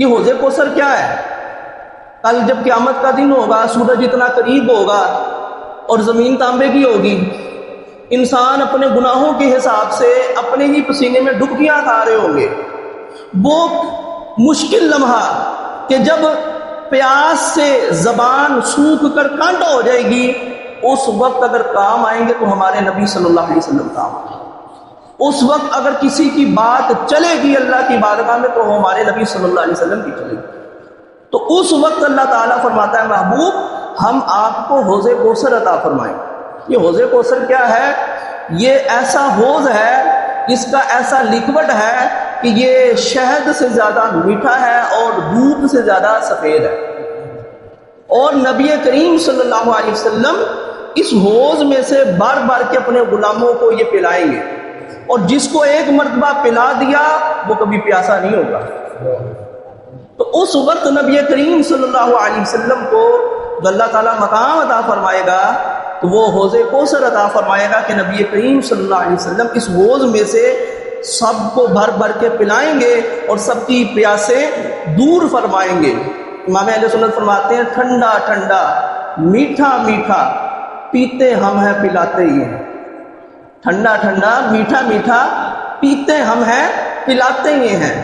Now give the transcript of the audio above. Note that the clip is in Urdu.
یہ حوض کوثر کیا ہے؟ کل جب قیامت کا دن ہوگا، سورج اتنا قریب ہوگا اور زمین تانبے کی ہوگی، انسان اپنے گناہوں کے حساب سے اپنے ہی پسینے میں ڈبکیاں کھا رہے ہوں گے۔ وہ مشکل لمحہ کہ جب پیاس سے زبان سوکھ کر کانٹا ہو جائے گی، اس وقت اگر کام آئیں گے تو ہمارے نبی صلی اللہ علیہ وسلم کام آئیں گے۔ اس وقت اگر کسی کی بات چلے گی اللہ کی بارگاہ میں تو ہمارے نبی صلی اللہ علیہ وسلم کی چلے گی۔ تو اس وقت اللہ تعالیٰ فرماتا ہے محبوب ہم آپ کو حوض کوثر عطا فرمائیں۔ یہ حوض کوثر کیا ہے؟ یہ ایسا حوض ہے، اس کا ایسا لیکوڈ ہے کہ یہ شہد سے زیادہ میٹھا ہے اور دودھ سے زیادہ سفید ہے، اور نبی کریم صلی اللہ علیہ وسلم اس حوض میں سے بار بار کے اپنے غلاموں کو یہ پلائیں گے، اور جس کو ایک مرتبہ پلا دیا وہ کبھی پیاسا نہیں ہوگا۔ تو اس وقت نبی کریم صلی اللہ علیہ وسلم کو جو اللہ تعالیٰ مقام عطا فرمائے گا تو وہ حوض کوثر عطا فرمائے گا کہ نبی کریم صلی اللہ علیہ وسلم اس حوض میں سے سب کو بھر بھر کے پلائیں گے اور سب کی پیاسے دور فرمائیں گے۔ امام اہل سنت فرماتے ہیں ٹھنڈا ٹھنڈا میٹھا میٹھا پیتے ہم ہیں پلاتے ہی ہیں۔ ٹھنڈا ٹھنڈا میٹھا میٹھا پیتے ہم ہیں پلاتے ہی ہیں۔